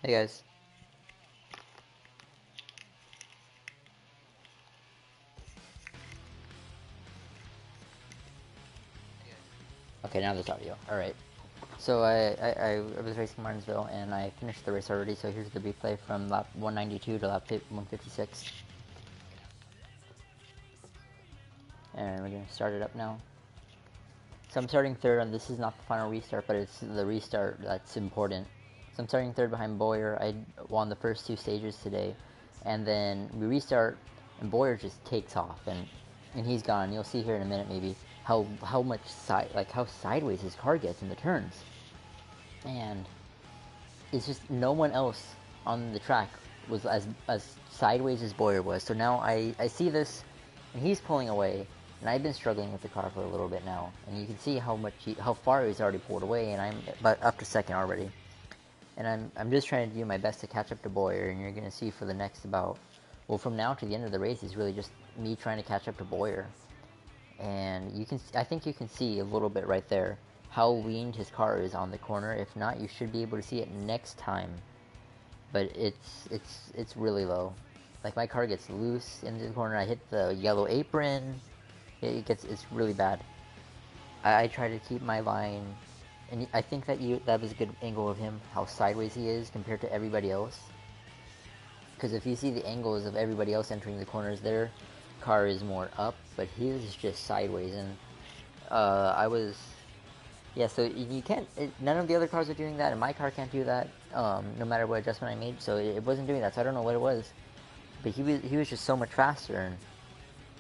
Hey guys. Okay, now there's audio. Alright. So I was racing Martinsville and I finished the race already, so here's the replay from lap 192 to lap 156. And we're going to start it up now. So I'm starting third, and this is not the final restart, but it's the restart that's important. So I'm starting third behind Boyer. I won the first two stages today. And then we restart, and Boyer just takes off, and he's gone. You'll see here in a minute maybe how much how sideways his car gets in the turns. And it's just no one else on the track was as sideways as Boyer was. So now I see this, and he's pulling away, and I've been struggling with the car for a little bit now, and you can see how far he's already pulled away, and I'm about up to second already. And I'm just trying to do my best to catch up to Boyer, and you're gonna see for the next from now to the end of the race is really just me trying to catch up to Boyer. And I think you can see a little bit right there how leaned his car is on the corner. If not, you should be able to see it next time. But it's really low. Like, my car gets loose into the corner. I hit the yellow apron. It's really bad. I try to keep my line, and I think that was a good angle of him, how sideways he is compared to everybody else. Because if you see the angles of everybody else entering the corners, their car is more up, but his is just sideways. And so you can't. None of the other cars are doing that, and my car can't do that. No matter what adjustment I made, so it wasn't doing that. So I don't know what it was, but he was just so much faster. And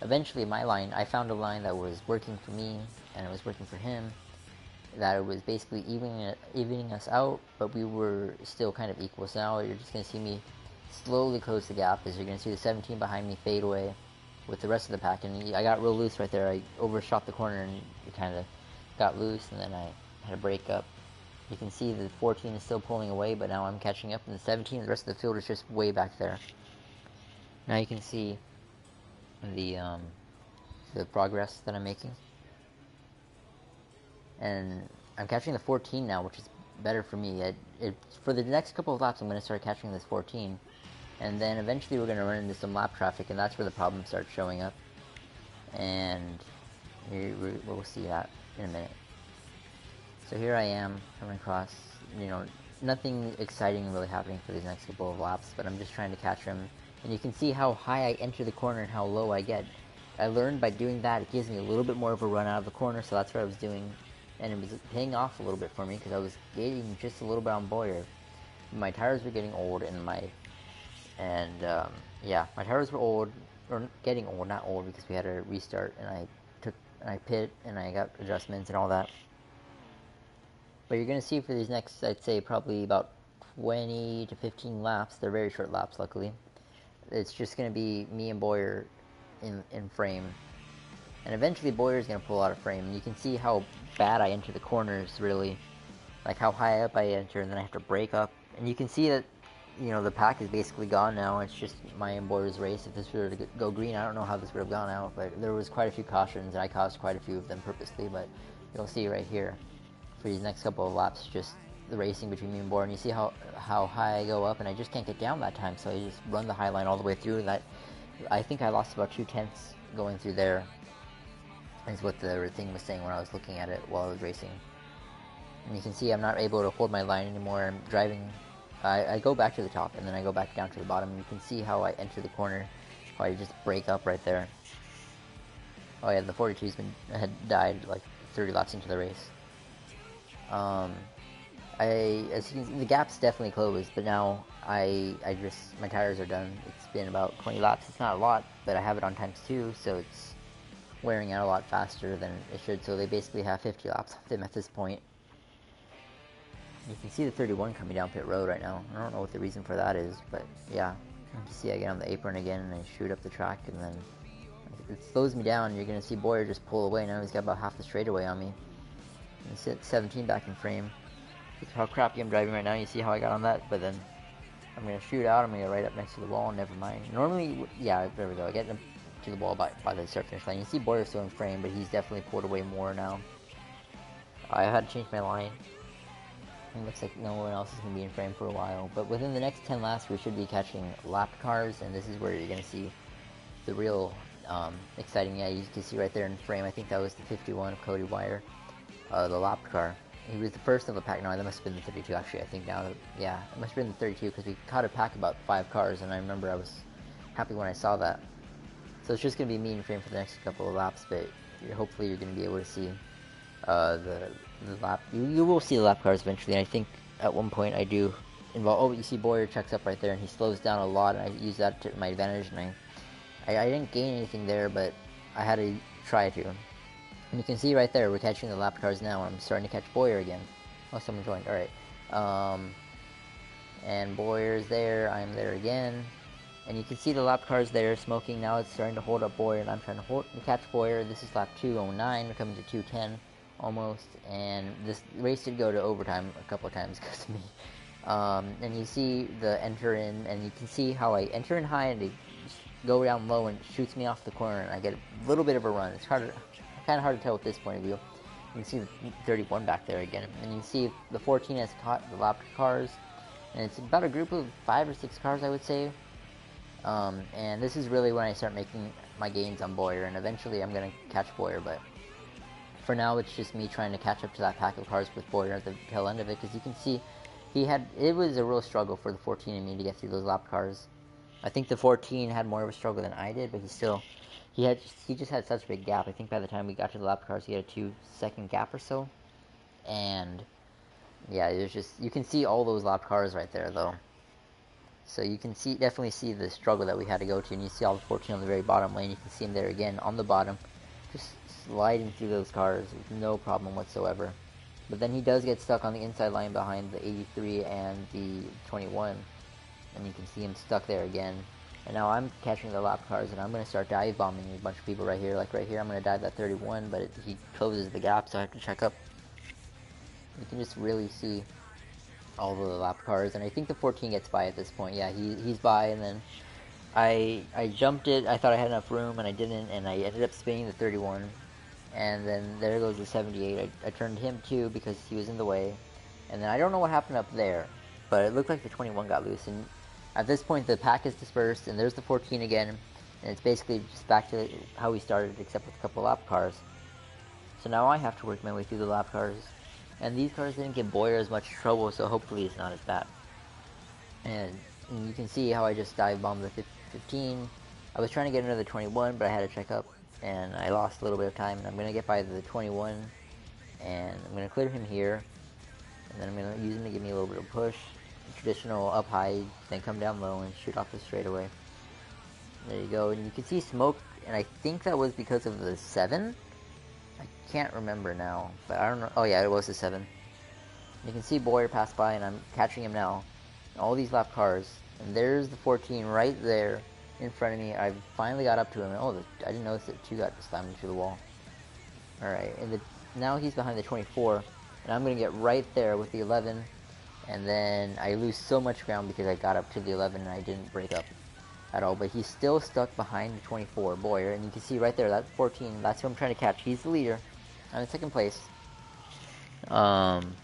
eventually, I found a line that was working for me, and it was working for him. That it was basically evening us out, but we were still kind of equal. So now you're just gonna see me slowly close the gap, as you're gonna see the 17 behind me fade away with the rest of the pack. And I got real loose right there. I overshot the corner and it kind of got loose, and then I had a break up. You can see the 14 is still pulling away, but now I'm catching up, and the 17, the rest of the field is just way back there. Now you can see the progress that I'm making, and I'm catching the 14 now, which is better for me. For the next couple of laps, I'm going to start catching this 14, and then eventually we're going to run into some lap traffic, and that's where the problems start showing up. And we'll see that in a minute. So here I am coming across, nothing exciting really happening for these next couple of laps, but I'm just trying to catch him. And you can see how high I enter the corner and how low I get. I learned by doing that, it gives me a little bit more of a run out of the corner, so that's what I was doing. And it was paying off a little bit for me, because I was gaining just a little bit on Boyer. My tires were getting old, my tires were old, or getting old, not old, because we had a restart, and I pit, and I got adjustments and all that. But you're going to see for these next, I'd say probably about 20 to 15 laps, they're very short laps luckily, it's just going to be me and Boyer in frame. And eventually Boyer's going to pull out of frame, and you can see how bad I enter the corners, really. Like how high up I enter, and then I have to break up. And you can see that, the pack is basically gone now. It's just my and Boyer's race. If this were to go green, I don't know how this would have gone out, but there was quite a few cautions, and I caused quite a few of them purposely. But you'll see right here, for these next couple of laps, just the racing between me and Boyer, and you see how high I go up, and I just can't get down that time, so I just run the high line all the way through. That, I think I lost about 2/10 going through there, is what the thing was saying when I was looking at it while I was racing. And you can see I'm not able to hold my line anymore. I'm driving, I go back to the top, and then I go back down to the bottom, and you can see how I enter the corner, how I just break up right there. Oh yeah, the 42's had died like 30 laps into the race. As you can see, the gap's definitely closed, but now my tires are done. It's been about 20 laps. It's not a lot, but I have it on ×2, so it's wearing out a lot faster than it should. So they basically have 50 laps of them at this point. You can see the 31 coming down pit road right now. I don't know what the reason for that is, but yeah. You can see I get on the apron again, and I shoot up the track, and then it slows me down. You're going to see Boyer just pull away. Now he's got about half the straightaway on me. And sit 17 back in frame. Look how crappy I'm driving right now. You see how I got on that, but then I'm going to shoot out. I'm going to get right up next to the wall, and never mind. Normally, yeah, there we go. I get to the wall by the start finish line. You see Boyer still in frame, but he's definitely pulled away more now. I had to change my line. It looks like no one else is going to be in frame for a while. But within the next 10 laps, we should be catching lapped cars, and this is where you're going to see the real exciting. Yeah, you can see right there in frame. I think that was the 51 of Cody Wire, the lapped car. He was the first of a pack. No, that must have been the 32 actually. I think now, yeah, it must have been the 32 because we caught a pack about 5 cars, and I remember I was happy when I saw that. So it's just going to be me in frame for the next couple of laps, but hopefully you're going to be able to see the lap. You will see the lap cars eventually, and I think at one point I do involve. Oh, you see Boyer checks up right there, and he slows down a lot, and I use that to my advantage, and I didn't gain anything there, but I had to try to. And you can see right there, we're catching the lap cars now. I'm starting to catch Boyer again. Oh, someone joined. Alright. And Boyer's there. I'm there again. And you can see the lap cars there smoking. Now it's starting to hold up Boyer, and I'm trying to catch Boyer. This is lap 209. We're coming to 210 almost. And this race did go to overtime a couple of times because of me. And you see the enter in, and you can see how I enter in high and they go down low and it shoots me off the corner, and I get a little bit of a run. It's kind of hard to tell with this point of view. You can see the 31 back there again, and you see the 14 has caught the lapped cars, and it's about a group of 5 or 6 cars, I would say. And this is really when I start making my gains on Boyer, and eventually I'm going to catch Boyer, but for now it's just me trying to catch up to that pack of cars with Boyer at the tail end of it, because you can see it was a real struggle for the 14 and me to get through those lapped cars. I think the 14 had more of a struggle than I did, but he just had such a big gap. I think by the time we got to the lap cars, he had a 2-second gap or so. And yeah, it was just, you can see all those lap cars right there though. So you can definitely see the struggle that we had to go to, and you see all the 14 on the very bottom lane. You can see him there again on the bottom, just sliding through those cars with no problem whatsoever. But then he does get stuck on the inside line behind the 83 and the 21. And you can see him stuck there again. And now I'm catching the lap cars, and I'm going to start dive bombing a bunch of people right here. Like right here, I'm going to dive that 31, but he closes the gap, so I have to check up. You can just really see all the lap cars, and I think the 14 gets by at this point. Yeah, he's by, and then I jumped it. I thought I had enough room, and I didn't, and I ended up spinning the 31. And then there goes the 78. I turned him too because he was in the way. And then I don't know what happened up there, but it looked like the 21 got loose, and at this point, the pack is dispersed, and there's the 14 again, and it's basically just back to how we started, except with a couple lap cars. So now I have to work my way through the lap cars, and these cars didn't give Boyer as much trouble, so hopefully it's not as bad. And you can see how I just dive bombed the 15. I was trying to get another 21, but I had to check up, and I lost a little bit of time, and I'm going to get by the 21, and I'm going to clear him here, and then I'm going to use him to give me a little bit of push. Traditional up high, then come down low and shoot off the straightaway. There you go, and you can see smoke, and I think that was because of the 7? I can't remember now, but I don't know. Oh yeah, it was the 7. You can see Boyer pass by, and I'm catching him now. All these lap cars, and there's the 14 right there in front of me. I finally got up to him, and I didn't notice that 2 got slammed into the wall. Alright, and now he's behind the 24, and I'm going to get right there with the 11. And then I lose so much ground because I got up to the 11 and I didn't break up at all. But he's still stuck behind the 24, Boyer. And you can see right there, that 14, that's who I'm trying to catch. He's the leader. I'm in second place. And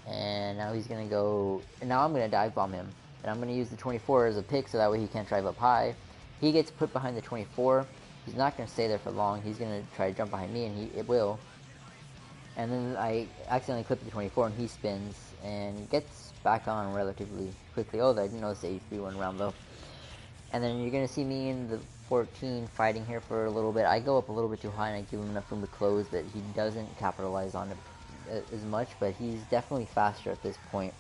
now he's going to go, and now I'm going to dive bomb him. And I'm going to use the 24 as a pick so that way he can't drive up high. He gets put behind the 24. He's not going to stay there for long. He's going to try to jump behind me, and it will. And then I accidentally clip the 24, and he spins and gets back on relatively quickly. Oh, I didn't notice the 83 one round though. And then you're going to see me and the 14 fighting here for a little bit. I go up a little bit too high, and I give him enough room to close, but he doesn't capitalize on it as much. But he's definitely faster at this point.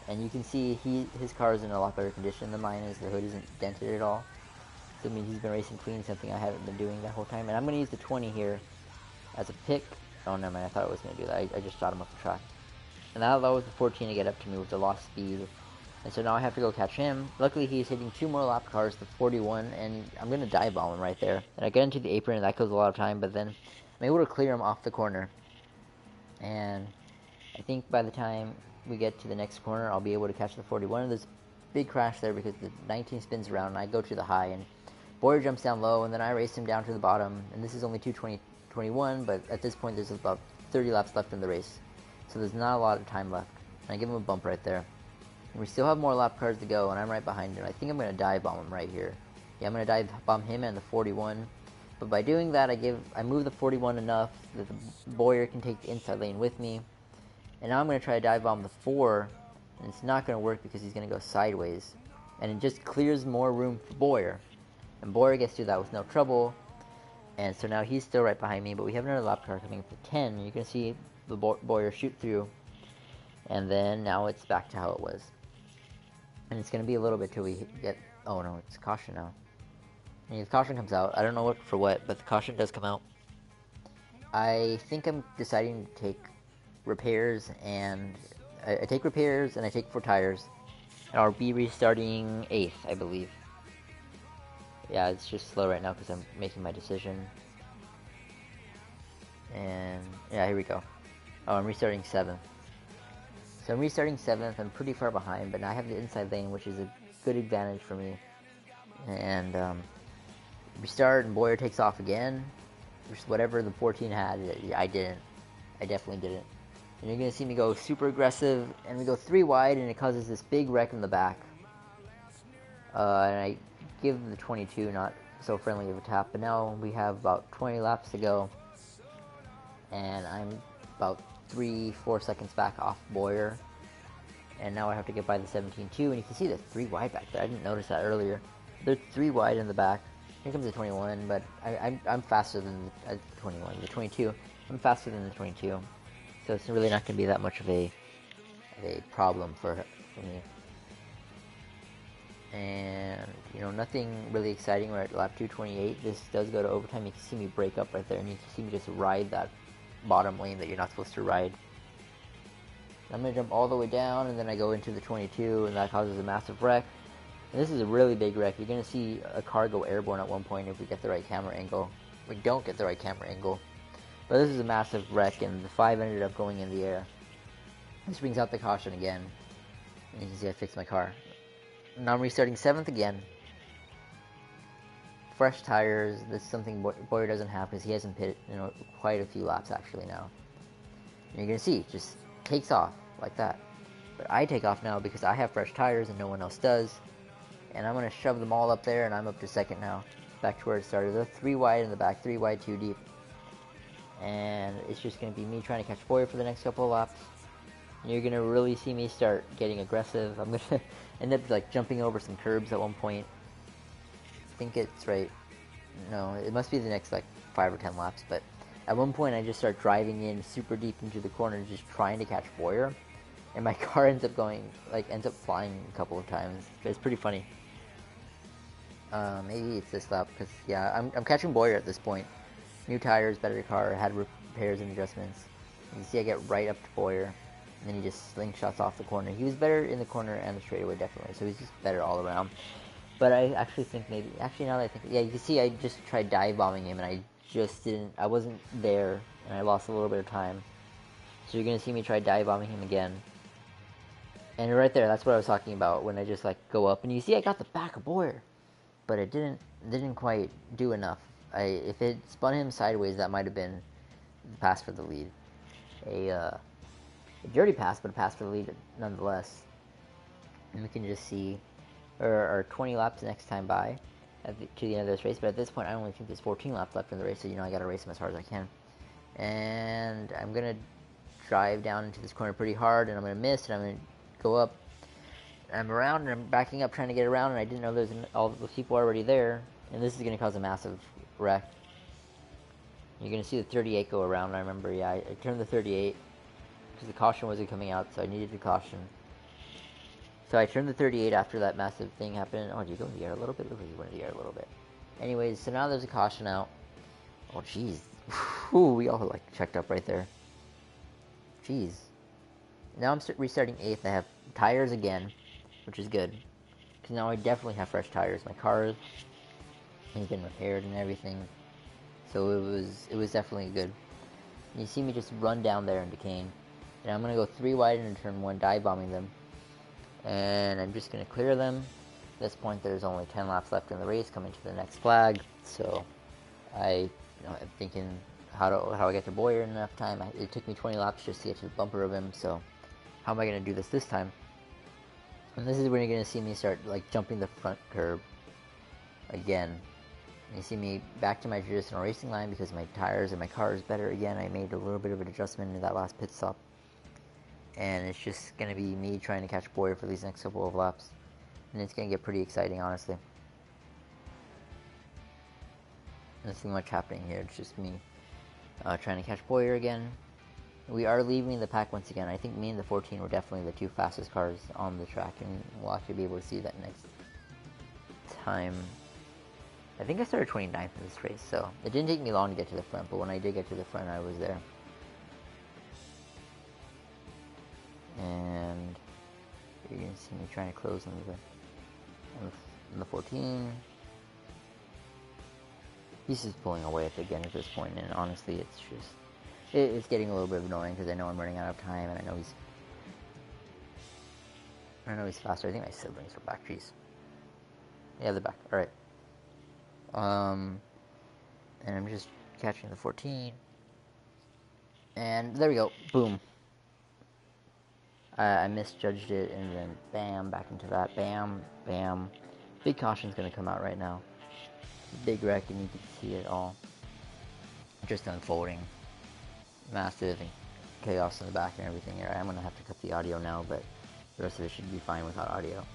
And you can see his car is in a lot better condition than mine is. The hood isn't dented at all. So I mean, he's been racing clean, something I haven't been doing that whole time. And I'm going to use the 20 here as a pick. Oh, no, man, I thought I was going to do that. I just shot him off the track. And that allows the 14 to get up to me with the lost speed. And so now I have to go catch him. Luckily, he's hitting 2 more lap cars, the 41, and I'm going to dive bomb him right there. And I get into the apron, and that goes a lot of time, but then I'm able to clear him off the corner. And I think by the time we get to the next corner, I'll be able to catch the 41. There's a big crash there because the 19 spins around, and I go to the high, and Boyer jumps down low, and then I race him down to the bottom. And this is only 2:21, but at this point, there's about 30 laps left in the race. So there's not a lot of time left. And I give him a bump right there. And we still have more lap cars to go, and I'm right behind him. I think I'm going to dive bomb him right here. Yeah, I'm going to dive bomb him and the 41. But by doing that, I move the 41 enough that the Boyer can take the inside lane with me. And now I'm going to try to dive bomb the 4, and it's not going to work because he's going to go sideways. And it just clears more room for Boyer. And Boyer gets through that with no trouble. And so now he's still right behind me, but we have another lap car coming for 10. You can see the Boyer shoot through. And then now it's back to how it was. And it's going to be a little bit till we get... Oh no, it's caution now. And the caution comes out. I don't know what for what, but the caution does come out. I think I'm deciding to take repairs, and I take repairs and I take 4 tires. And I'll be restarting 8th, I believe. Yeah, it's just slow right now because I'm making my decision. And yeah, here we go. Oh, I'm restarting 7th. So I'm restarting 7th. I'm pretty far behind, but now I have the inside lane, which is a good advantage for me. And restart, and Boyer takes off again. Just whatever the 14 had, I didn't. I definitely didn't. And you're going to see me go super aggressive, and we go 3 wide, and it causes this big wreck in the back. And I give the 22 not so friendly of a tap, but now we have about 20 laps to go. And I'm about 3-4 seconds back off Boyer. And now I have to get by the 17 too, and you can see the 3 wide back there. I didn't notice that earlier. They're 3 wide in the back. Here comes the 21, but I'm faster than the 21. The 22, I'm faster than the 22. So it's really not going to be that much of a problem for me. And, you know, nothing really exciting. We're at lap 228. This does go to overtime. You can see me break up right there, and you can see me just ride that bottom lane that you're not supposed to ride. I'm going to jump all the way down, and then I go into the 22, and that causes a massive wreck. And this is a really big wreck. You're going to see a car go airborne at one point if we get the right camera angle. We don't get the right camera angle. But this is a massive wreck, and the 5 ended up going in the air. This brings out the caution again. And you can see I fixed my car. Now I'm restarting 7th again. Fresh tires. This is something Boyer doesn't have because he hasn't pitted, you know, quite a few laps actually now. And you're going to see, it just takes off like that. But I take off now because I have fresh tires and no one else does. And I'm going to shove them all up there, and I'm up to 2nd now. Back to where it started. They're 3 wide in the back, 3 wide, 2 deep. And it's just going to be me trying to catch Boyer for the next couple of laps. And you're going to really see me start getting aggressive. I'm going to end up like jumping over some curbs at one point. I think it's right. No, it must be the next like 5 or 10 laps. But at one point I just start driving in super deep into the corner, just trying to catch Boyer. And my car ends up flying a couple of times. It's pretty funny. Maybe it's this lap, because yeah, I'm catching Boyer at this point. New tires, better car, had repairs and adjustments. You can see I get right up to Boyer, and then he just slingshots off the corner. He was better in the corner and the straightaway, definitely, so he's just better all around. But I actually think maybe, now that I think, yeah, you can see I just tried dive bombing him, and I wasn't there, and I lost a little bit of time. So you're going to see me try dive bombing him again. And right there, that's what I was talking about, when I just like go up, and you see I got the back of Boyer. But it didn't quite do enough. If it spun him sideways, that might have been a pass for the lead. A dirty pass, but a pass for the lead nonetheless. And we can just see our 20 laps next time by to the end of this race. But at this point, I only think there's 14 laps left in the race, so I got to race him as hard as I can. And I'm gonna drive down into this corner pretty hard, and I'm gonna miss, and I'm gonna go up. I'm around, and I'm backing up trying to get around, and I didn't know there's all the people already there, and this is going to cause a massive wreck. You're going to see the 38 go around. I remember, yeah, I turned the 38 because the caution wasn't coming out, so I needed the caution. So I turned the 38 after that massive thing happened. Oh, did you go in the air a little bit? Look like you went in the air a little bit. Anyways, so now there's a caution out. Oh, jeez. Ooh, we all like checked up right there. Jeez. Now I'm restarting 8th. I have tires again, which is good, because now I definitely have fresh tires. My car has been repaired and everything, so it was definitely good. And you see me just run down there in Duquesne, and I'm going to go 3 wide into turn 1, dive bombing them, and I'm just going to clear them. At this point, there's only 10 laps left in the race, coming to the next flag, so I'm thinking how I get to Boyer in enough time. It took me 20 laps just to get to the bumper of him, so how am I going to do this time? And this is when you're going to see me start like jumping the front curb again. You see me back to my traditional racing line because my tires and my car is better again. I made a little bit of an adjustment in that last pit stop. And it's just going to be me trying to catch Boyer for these next couple of laps. And it's going to get pretty exciting, honestly. Nothing much happening here. It's just me trying to catch Boyer again. We are leaving the pack once again. I think me and the 14 were definitely the two fastest cars on the track. And we'll actually be able to see that next time. I think I started 29th in this race, so it didn't take me long to get to the front, but when I did get to the front, I was there. And you're going to see me trying to close on the 14. He's just pulling away at the again at this point, and honestly, it's getting a little bit annoying because I know I'm running out of time, and I know he's faster. I think my siblings are back. Jeez. Yeah, they're back. All right. And I'm just catching the 14. And there we go. Boom. I misjudged it, and then bam, back into that. Bam, bam. Big caution's going to come out right now. Big wreck, and you can see it all. Just unfolding. Massive and chaos in the back and everything here. I'm going to have to cut the audio now, but the rest of it should be fine without audio.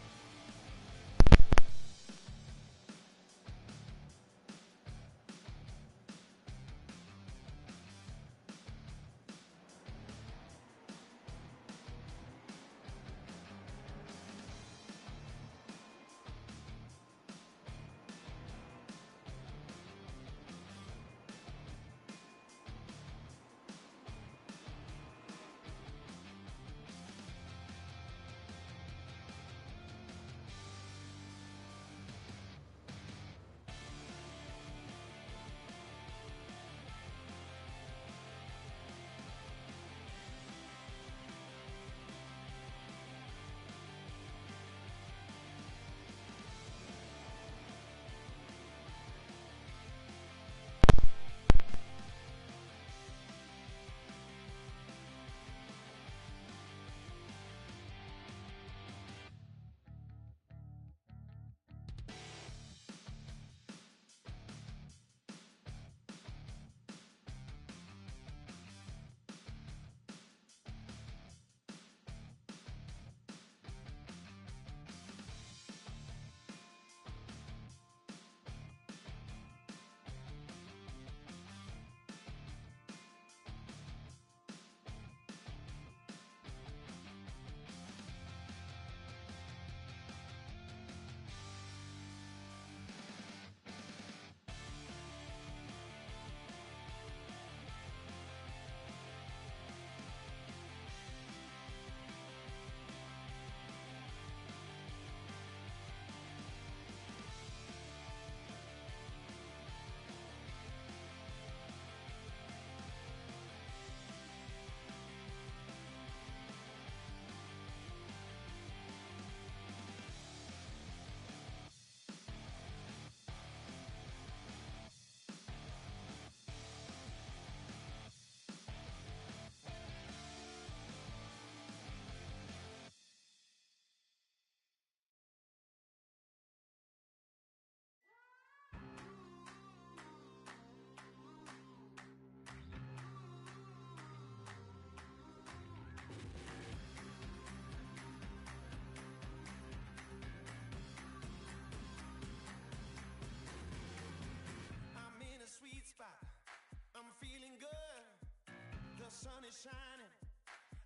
sun is shining,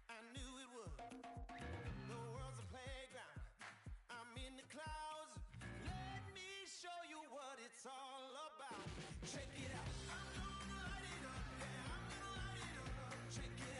I knew it would. The world's a playground, I'm in the clouds. Let me show you what it's all about. Check it out, I'm gonna light it up, yeah, I'm gonna light it up. Check it